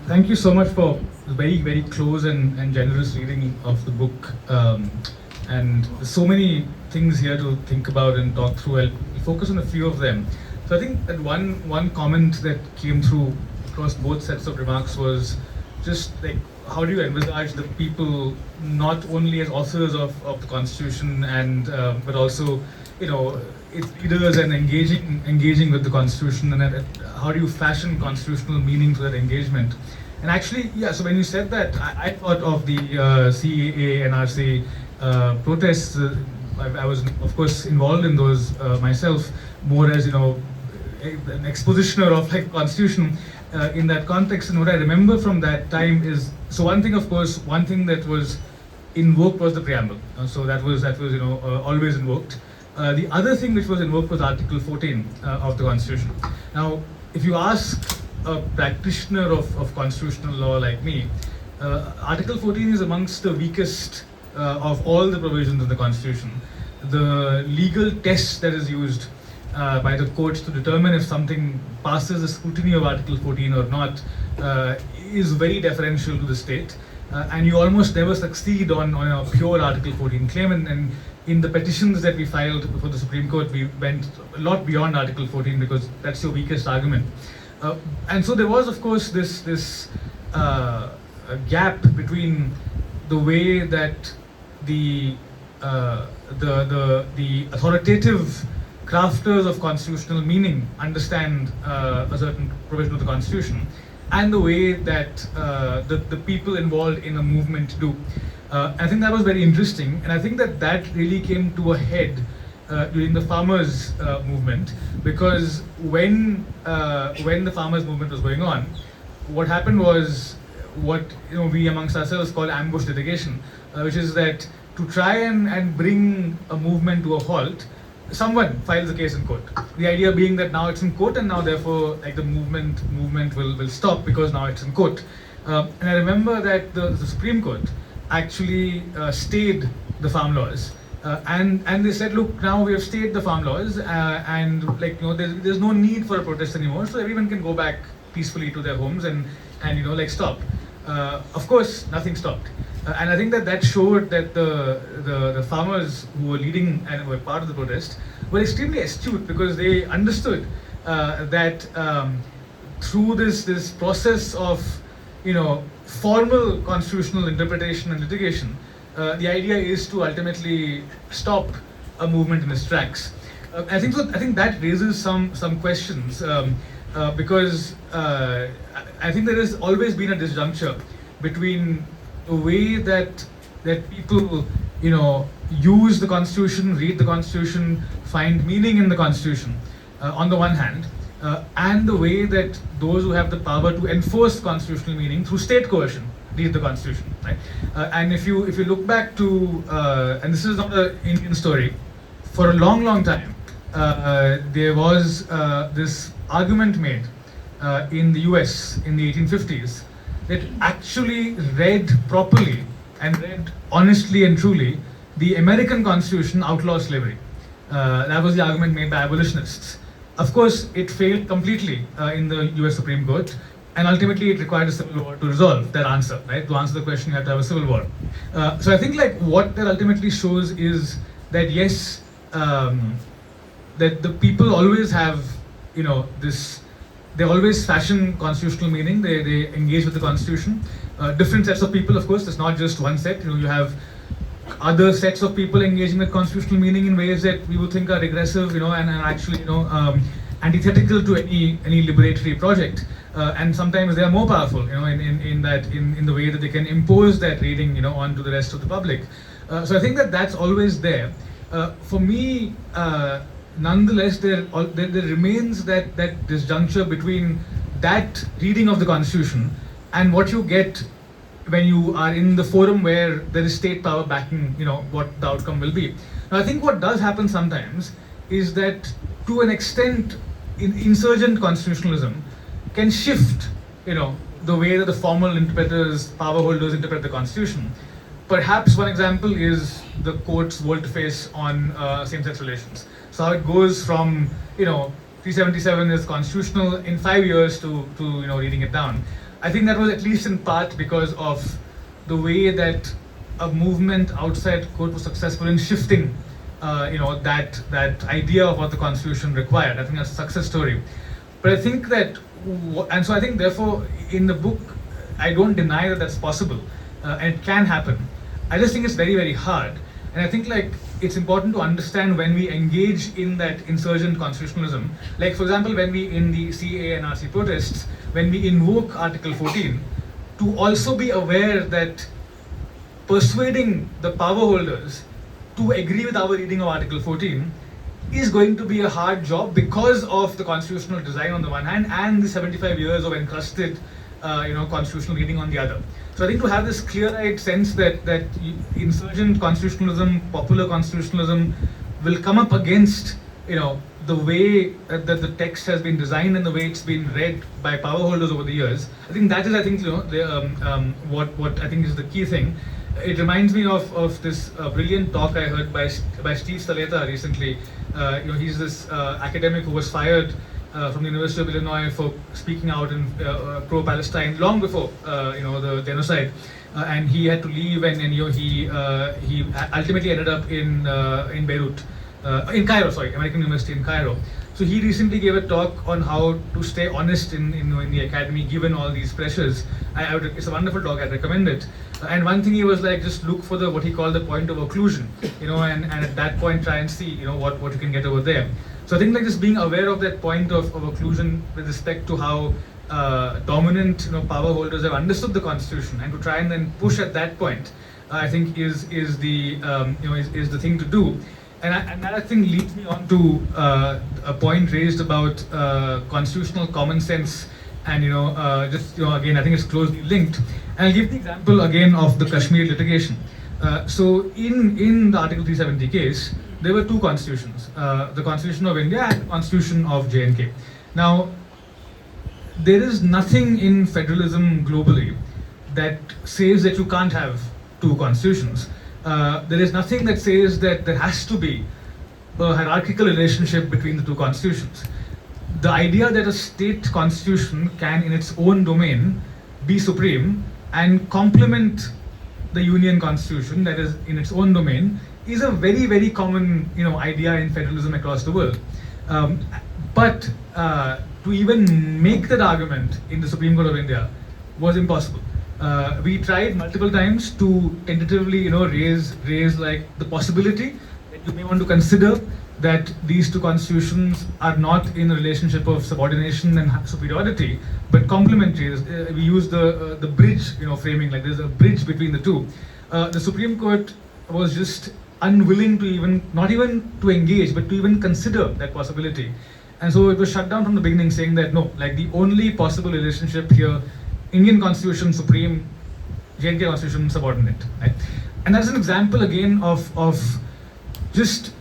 Thank you so much for the very, very close and generous reading of the book. And there's so many things here to think about and talk through. I'll focus on a few of them. So I think that one comment that came through across both sets of remarks was just like, how do you envisage the people not only as authors of the Constitution and but also, its leaders and engaging with the Constitution, and how do you fashion constitutional meaning to that engagement? And actually, yeah. So when you said that, I thought of the CAA and RC protests. I was, of course, involved in those myself, more as an expositioner of like Constitution in that context. And what I remember from that time is, so one thing, of course, one thing that was invoked was the preamble. So that was always invoked. The other thing which was invoked was Article 14 of the Constitution. Now, if you ask a practitioner of constitutional law like me, Article 14 is amongst the weakest of all the provisions in the Constitution. The legal test that is used by the courts to determine if something passes the scrutiny of Article 14 or not is very deferential to the state. And you almost never succeed on a pure Article 14 claim. And in the petitions that we filed before the Supreme Court, we went a lot beyond Article 14 because that's your weakest argument. And so there was, of course, this gap between the way that the authoritative crafters of constitutional meaning understand a certain provision of the Constitution, and the way that the people involved in a movement do. I think that was very interesting, and I think that really came to a head during the farmers' movement, because when the farmers' movement was going on, what happened was what we amongst ourselves call ambush litigation, which is that to try and bring a movement to a halt, someone files a case in court. The idea being that now it's in court, and now therefore like the movement will stop because now it's in court. And I remember that the Supreme Court actually stayed the farm laws, and they said, look, now we have stayed the farm laws, and there's no need for a protest anymore, so everyone can go back peacefully to their homes and stop. Of course, nothing stopped. And I think that showed that the farmers who were leading and were part of the protest were extremely astute, because they understood that through this process of formal constitutional interpretation and litigation, the idea is to ultimately stop a movement in its tracks. I think that raises some questions, because I think there has always been a disjuncture between the way that people use the Constitution, read the Constitution, find meaning in the Constitution on the one hand, and the way that those who have the power to enforce constitutional meaning through state coercion read the Constitution, right? And if you look back to and this is not an Indian story, for a long time there was this argument made in the US in the 1850s that actually read properly and read honestly and truly, the American Constitution outlaws slavery. That was the argument made by abolitionists. Of course, it failed completely in the US Supreme Court, and ultimately it required a civil war to resolve that answer, right? To answer the question, you have to have a civil war. So I think what that ultimately shows is that yes, that the people always have, this, they always fashion constitutional meaning, they engage with the Constitution. Different sets of people, of course, it's not just one set. You have other sets of people engaging with constitutional meaning in ways that we would think are regressive, and actually, antithetical to any liberatory project. And sometimes they are more powerful, in the way that they can impose that reading, onto the rest of the public. So I think that's always there. For me, nonetheless, there remains that disjuncture between that reading of the Constitution and what you get when you are in the forum where there is state power backing, what the outcome will be. Now, I think what does happen sometimes is that, to an extent, insurgent constitutionalism can shift, the way that the formal interpreters, power holders interpret the Constitution. Perhaps one example is the court's volte-face on same-sex relations. So how it goes from, 377 is constitutional in 5 years to reading it down. I think that was at least in part because of the way that a movement outside court was successful in shifting, that idea of what the constitution required. I think that's a success story. But I think that, and so I think therefore in the book, I don't deny that that's possible, and it can happen. I just think it's very, very hard. And I think like it's important to understand when we engage in that insurgent constitutionalism, like for example, when we in the CA and RC protests, when we invoke Article 14, to also be aware that persuading the power holders to agree with our reading of Article 14 is going to be a hard job because of the constitutional design on the one hand and the 75 years of encrusted constitutional reading on the other. So I think to have this clear-eyed sense that insurgent constitutionalism, popular constitutionalism will come up against the way that the text has been designed and the way it's been read by power holders over the years. I think that is, I think, what I think is the key thing. It reminds me of this brilliant talk I heard by Steve Staleta recently. He's this academic who was fired from the University of Illinois for speaking out in pro-Palestine long before the genocide, and he had to leave, and he ultimately ended up in Beirut, in Cairo, American University in Cairo. So he recently gave a talk on how to stay honest in the academy given all these pressures. It's a wonderful talk. I'd recommend it. And one thing he was like, just look for what he called the point of occlusion, and at that point try and see what you can get over there. So I think like just being aware of that point of occlusion with respect to how dominant power holders have understood the constitution, and to try and then push at that point, I think is the thing to do. And that I think leads me on to a point raised about constitutional common sense, and again I think it's closely linked. And I'll give the example again of the Kashmir litigation. So in the Article 370 case, there were two constitutions, the Constitution of India and the Constitution of JNK. Now, there is nothing in federalism globally that says that you can't have two constitutions. There is nothing that says that there has to be a hierarchical relationship between the two constitutions. The idea that a state constitution can, in its own domain, be supreme and complement the union constitution that is in its own domain is a very, very common idea in federalism across the world. But to even make that argument in the Supreme Court of India was impossible. We tried multiple times to tentatively raise like the possibility that you may want to consider that these two constitutions are not in a relationship of subordination and superiority, but complementary. We use the bridge framing, like there's a bridge between the two. The Supreme Court was just unwilling to not even to engage, but to even consider that possibility. And so it was shut down from the beginning, saying that no, like the only possible relationship here, Indian Constitution supreme, JNK Constitution subordinate, right? And that's an example again of just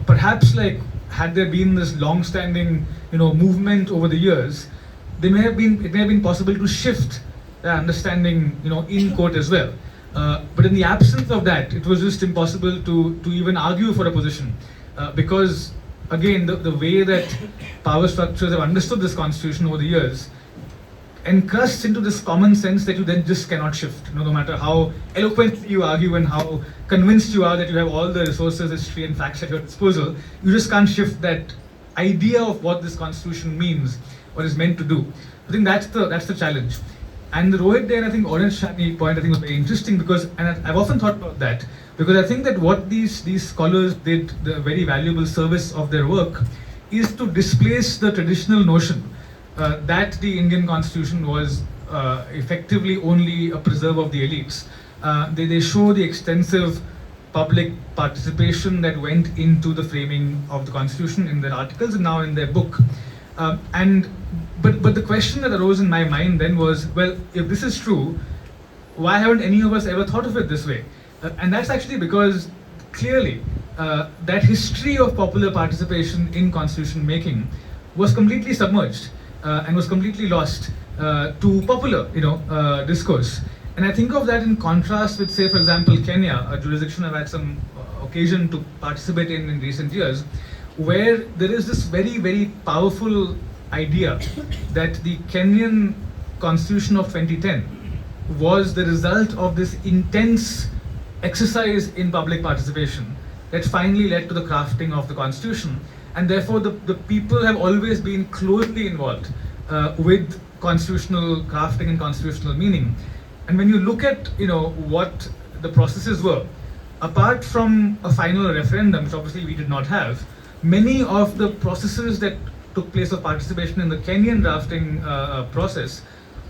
perhaps like had there been this long-standing movement over the years, it may have been possible to shift the understanding in court as well. But in the absence of that, it was just impossible to even argue for a position, because again the way that power structures have understood this constitution over the years encrusts into this common sense that you then just cannot shift. No matter how eloquently you argue and how convinced you are that you have all the resources, history and facts at your disposal, you just can't shift that idea of what this constitution means or is meant to do. I think that's the challenge. And the Rohit Day and I think Orange Shani point I think was very interesting, because, and I've often thought about that, because I think that what these scholars did, the very valuable service of their work, is to displace the traditional notion that the Indian Constitution was effectively only a preserve of the elites. They show the extensive public participation that went into the framing of the Constitution in their articles and now in their book. But the question that arose in my mind then was, well, if this is true, why haven't any of us ever thought of it this way? And that's actually because clearly that history of popular participation in constitution making was completely submerged and was completely lost to popular discourse. And I think of that in contrast with, say, for example, Kenya, a jurisdiction I've had some occasion to participate in recent years, where there is this very, very powerful idea that the Kenyan Constitution of 2010 was the result of this intense exercise in public participation that finally led to the crafting of the Constitution. And therefore, the people have always been closely involved with constitutional crafting and constitutional meaning. And when you look at, what the processes were, apart from a final referendum, which obviously we did not have, many of the processes that took place of participation in the Kenyan drafting process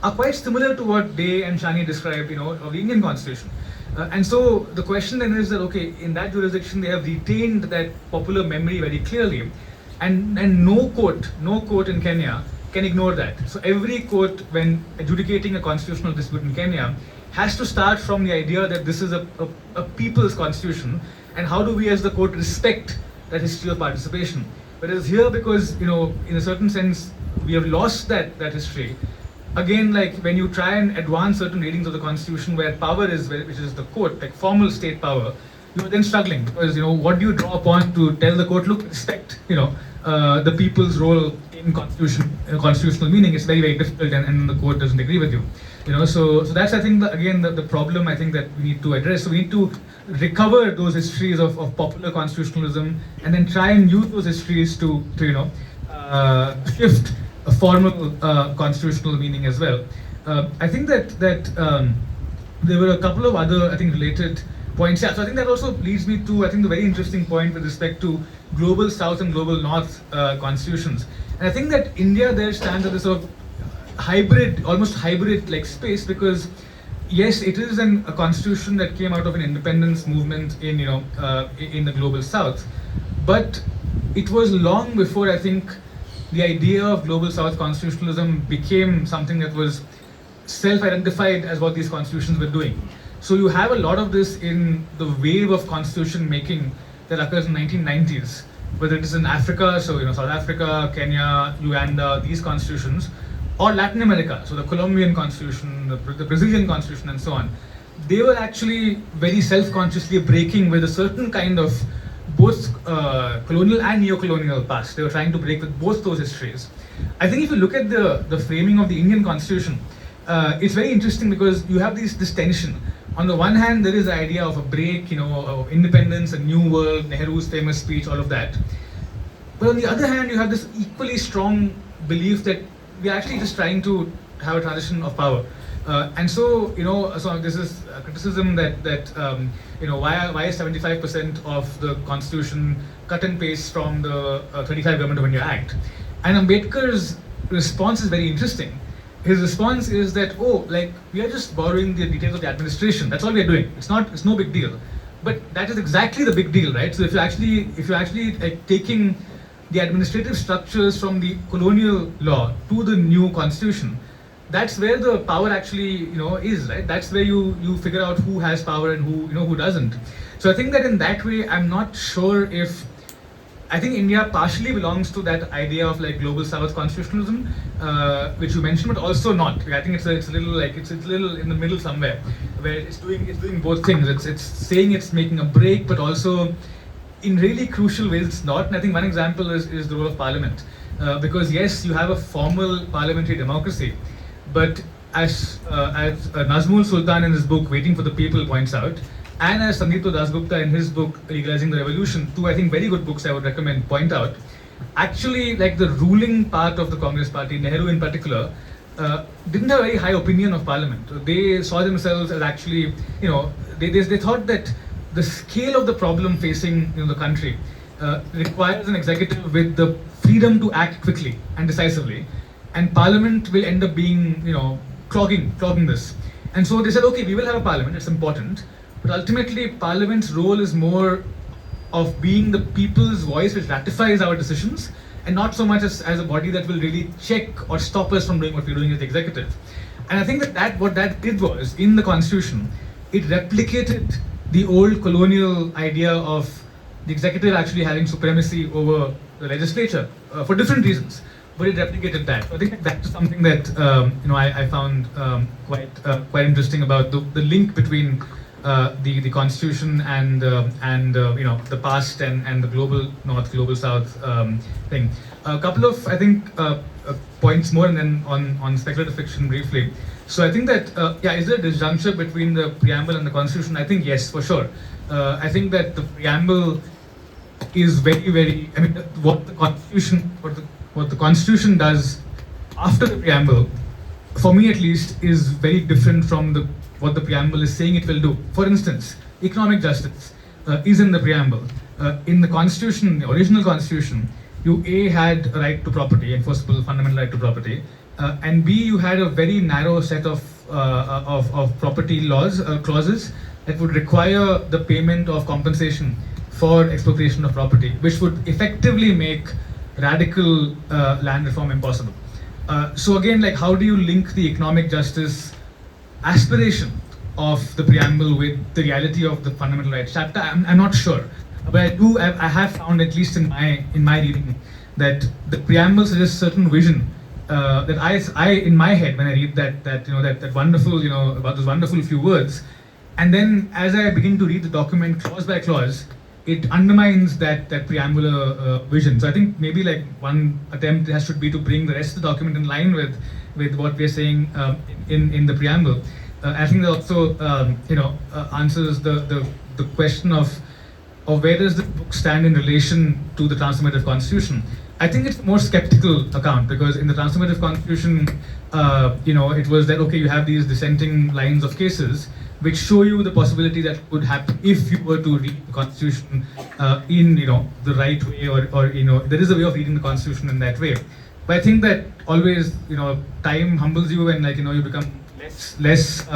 are quite similar to what Day and Shani described, of the Indian Constitution. And so the question then is that, okay, in that jurisdiction, they have retained that popular memory very clearly, and no court in Kenya can ignore that. So every court, when adjudicating a constitutional dispute in Kenya, has to start from the idea that this is a people's constitution, and how do we as the court respect that history of participation. Whereas here, because, in a certain sense, we have lost that history. Again, like when you try and advance certain readings of the Constitution where power is, which is the court, like formal state power, you're then struggling because, what do you draw upon to tell the court, look, respect, the people's role in constitutional meaning? It's very, very difficult, and the court doesn't agree with you. So that's, I think, the problem I think that we need to address. So we need to recover those histories of popular constitutionalism and then try and use those histories to shift a formal constitutional meaning as well. I think that there were a couple of other, I think, related points. Yeah, so I think that also leads me to, I think, the very interesting point with respect to global South and global North constitutions. And I think that India there stands at this sort of hybrid, almost hybrid like space, because yes, it is a constitution that came out of an independence movement in the global South, but it was long before, I think, the idea of global South constitutionalism became something that was self-identified as what these constitutions were doing. So you have a lot of this in the wave of constitution making that occurs in the 1990s, whether it is in Africa, so South Africa, Kenya, Uganda, these constitutions, or Latin America, so the Colombian constitution, the Brazilian constitution, and so on. They were actually very self-consciously breaking with a certain kind of both colonial and neo-colonial past. They were trying to break with both those histories. I think if you look at the framing of the Indian constitution, it's very interesting because you have this tension. On the one hand, there is the idea of a break, of independence, a new world, Nehru's famous speech, all of that. But on the other hand, you have this equally strong belief that we're actually just trying to have a transition of power. And so, so this is a criticism that why is 75% of the constitution cut and paste from the 35 Government of India Act? And Ambedkar's response is very interesting. His response is that, we are just borrowing the details of the administration. That's all we are doing. It's no big deal. But that is exactly the big deal, right? So if you're actually taking the administrative structures from the colonial law to the new constitution, that's where the power actually, is, right? That's where you figure out who has power and who doesn't. So I think that in that way, I'm not sure if, I think India partially belongs to that idea of like global South constitutionalism, which you mentioned, but also not. I think it's a little in the middle somewhere, where it's doing both things. It's saying it's making a break, but also in really crucial ways it's not. And I think one example is the role of Parliament, because yes, you have a formal parliamentary democracy, but as Nazmul Sultan in his book Waiting for the People points out, and as Sandipto Dasgupta in his book Legalizing the Revolution, two I think very good books I would recommend, point out, actually like the ruling part of the Congress party, Nehru in particular, didn't have a very high opinion of Parliament. They saw themselves as actually, they thought that the scale of the problem facing the country requires an executive with the freedom to act quickly and decisively, and Parliament will end up being, clogging this. And so they said, okay, we will have a Parliament, it's important, but ultimately Parliament's role is more of being the people's voice which ratifies our decisions, and not so much as a body that will really check or stop us from doing what we're doing as the executive. And I think that what that did was, in the Constitution, it replicated the old colonial idea of the executive actually having supremacy over the legislature for different reasons, but it replicated that. So I think that's something that I found quite interesting about the link between the constitution and the past and the global north, global south thing. A couple of points more, and then on speculative fiction briefly. So I think that is there a disjuncture between the preamble and the constitution? I think yes, for sure. I think that the preamble is very, very. I mean, what the constitution does after the preamble, for me at least, is very different from what the preamble is saying it will do. For instance, economic justice is in the preamble. In the constitution, the original constitution, you A, had a right to property, enforceable fundamental right to property, and B, you had a very narrow set of property laws, clauses that would require the payment of compensation for expropriation of property, which would effectively make radical land reform impossible. So again, like, how do you link the economic justice aspiration of the preamble with the reality of the fundamental rights chapter? I'm not sure, but I have found, at least in my reading, that the preamble suggests certain vision that I in my head, when I read that wonderful, about those wonderful few words, and then as I begin to read the document clause by clause, it undermines that preambular vision. So I think maybe like one attempt should be to bring the rest of the document in line with what we're saying in the preamble. I think that also answers the question of where does the book stand in relation to the transformative constitution. I think it's a more skeptical account, because in the transformative constitution, it was that, okay, you have these dissenting lines of cases which show you the possibility that would happen if you were to read the constitution in the right way, or there is a way of reading the constitution in that way. But I think that always time humbles you, and you become less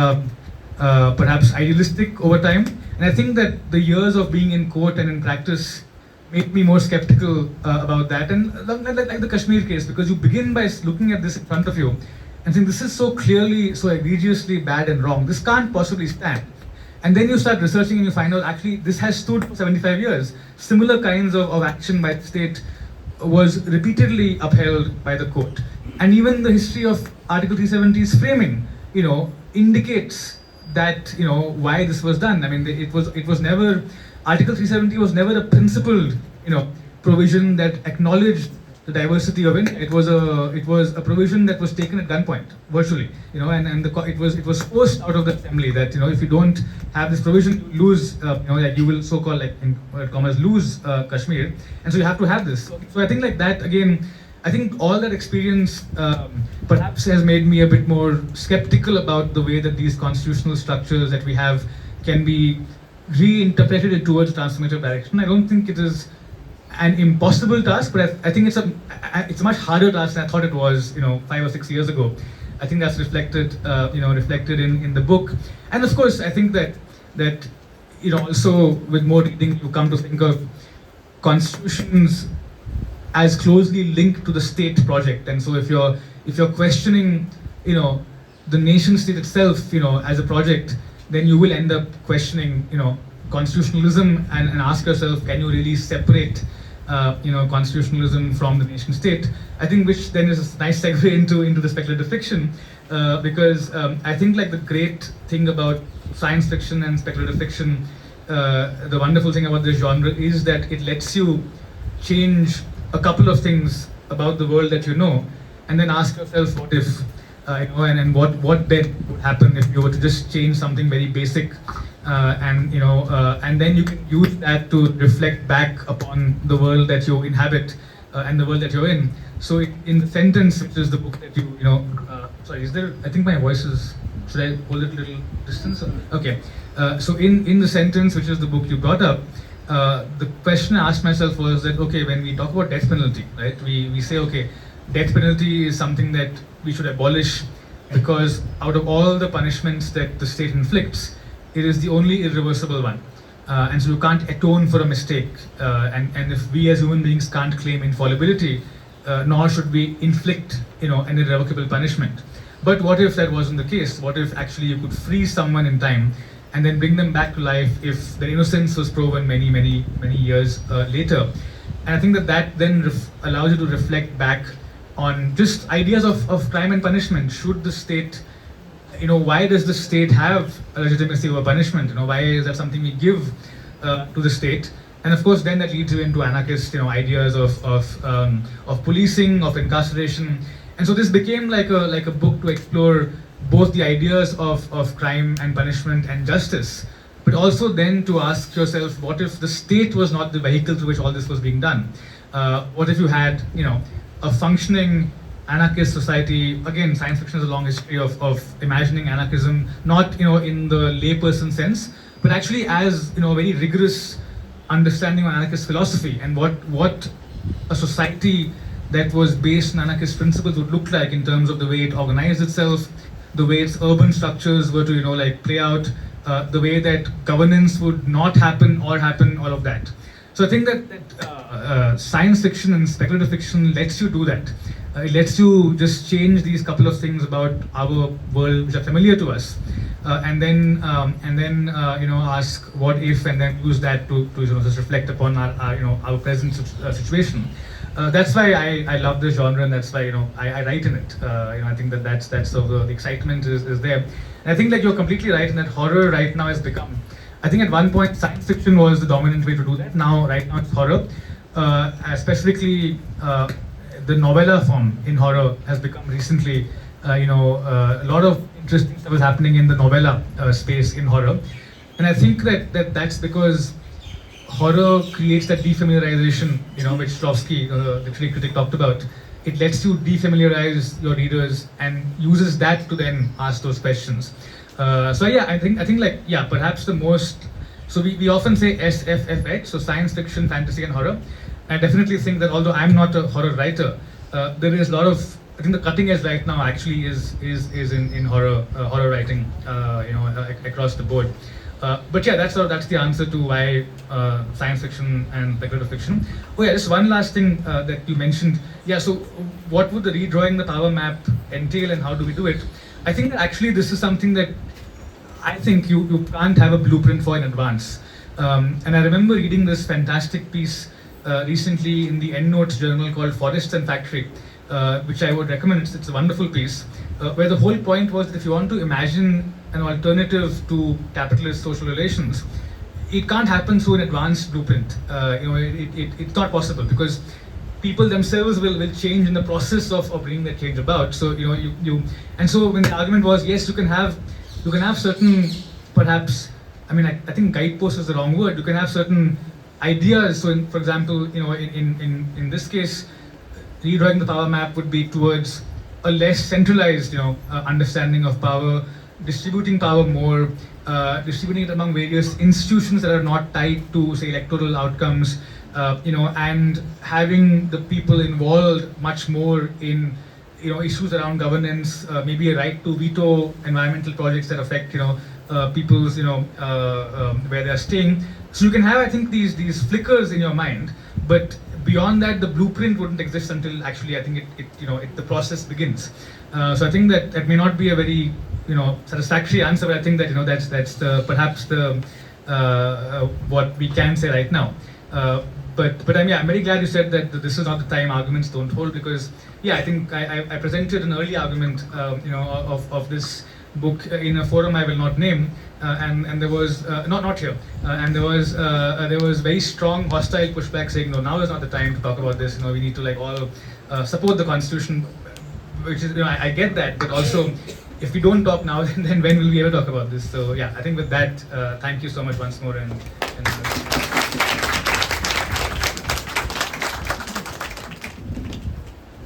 perhaps idealistic over time. And I think that the years of being in court and in practice made me more skeptical about that. And like the Kashmir case, because you begin by looking at this in front of you and think, this is so clearly, so egregiously bad and wrong, this can't possibly stand. And then you start researching and you find out, actually, this has stood for 75 years. Similar kinds of action by the state was repeatedly upheld by the court. And even the history of Article 370's framing, indicates that, why this was done. I mean, it was never, Article 370 was never a principled, provision that acknowledged the diversity of India. It was a provision that was taken at gunpoint, virtually, and it was forced out of the assembly that, if you don't have this provision, you lose, like you will so-called, like in commas, lose Kashmir, and so you have to have this. So I think like that again. I think all that experience perhaps has made me a bit more skeptical about the way that these constitutional structures that we have can be reinterpreted towards transformative direction. I don't think it is an impossible task, but I think it's a much harder task than I thought it was, 5 or 6 years ago. I think that's reflected in the book. And of course, I think that also with more reading, you come to think of constitutions as closely linked to the state project. And so if you're questioning, the nation state itself, as a project, then you will end up questioning, constitutionalism and ask yourself, can you really separate, constitutionalism from the nation state? I think which then is a nice segue into the speculative fiction, because I think like the great thing about science fiction and speculative fiction, the wonderful thing about this genre is that it lets you change a couple of things about the world that and then ask yourself, what if, and what then would happen if you were to just change something very basic, and then you can use that to reflect back upon the world that you inhabit and the world that you're in. So in the sentence, which is the book that sorry, is there? I think my voice is. Should I hold it a little distance? Okay. So in the sentence, which is the book you brought up. The question I asked myself was that, okay, when we talk about death penalty, right, we say, okay, death penalty is something that we should abolish because out of all the punishments that the state inflicts, it is the only irreversible one. And so you can't atone for a mistake. And if we as human beings can't claim infallibility, nor should we inflict, an irrevocable punishment. But what if that wasn't the case? What if actually you could freeze someone in time and then bring them back to life if their innocence was proven many, many, many years later? And I think that then allows you to reflect back on just ideas of crime and punishment. Should the state, why does the state have a legitimacy over punishment? Why is that something we give to the state? And of course, then that leads you into anarchist, ideas of policing, of incarceration. And so this became like a book to explore both the ideas of crime and punishment and justice, but also then to ask yourself, what if the state was not the vehicle through which all this was being done? What if you had, a functioning anarchist society? Again, science fiction has a long history of imagining anarchism, not, in the layperson sense, but actually as, a very rigorous understanding of anarchist philosophy and what a society that was based on anarchist principles would look like in terms of the way it organized itself, the way its urban structures were to play out, the way that governance would not happen or happen, all of that. So I think that science fiction and speculative fiction lets you do that. It lets you just change these couple of things about our world which are familiar to us, and then ask what if, and then use that to just reflect upon our present situation. That's why I love this genre, and that's why I write in it. I think that's the excitement is there. And I think you're completely right in that horror right now has become. I think at one point science fiction was the dominant way to do that. Right now it's horror, specifically. The novella form in horror has become recently, a lot of interesting stuff is happening in the novella space in horror, and I think that's because horror creates that defamiliarization, which Strovsky, the literary critic, talked about. It lets you defamiliarize your readers and uses that to then ask those questions. So yeah, I think perhaps the most. So we often say SFFH, so science fiction, fantasy, and horror. I definitely think that although I'm not a horror writer, there is a lot of, I think the cutting edge right now actually is in horror writing, across the board. But yeah, that's the answer to why science fiction and speculative fiction. Oh yeah, just one last thing that you mentioned. Yeah, so what would the redrawing the power map entail, and how do we do it? I think that actually this is something that I think you can't have a blueprint for in advance. And I remember reading this fantastic piece recently in the EndNotes journal called Forests and Factory, which I would recommend. It's a wonderful piece, where the whole point was that if you want to imagine an alternative to capitalist social relations, it can't happen through an advanced blueprint. It's not possible, because people themselves will change in the process of bringing that change about. So and so when the argument was, yes, you can have certain, perhaps, I think guidepost is the wrong word. You can have certain ideas. So, for example, in this case, redrawing the power map would be towards a less centralized, understanding of power, distributing power more, distributing it among various institutions that are not tied to, say, electoral outcomes, and having the people involved much more in, issues around governance, maybe a right to veto environmental projects that affect, people's, where they're staying. So you can have, I think, these flickers in your mind, but beyond that, the blueprint wouldn't exist until actually, I think the process begins. So I think that may not be a very, satisfactory answer, but I think that that's perhaps what we can say right now. But I'm very glad you said that this is not the time arguments don't hold, because I think I presented an early argument, of this book in a forum I will not name, and there was not here, and there was very strong hostile pushback saying, no, now is not the time to talk about this. We need to all support the constitution, which is, I get that, but also if we don't talk now, then when will we ever talk about this? So yeah, I think with that, thank you so much once more, and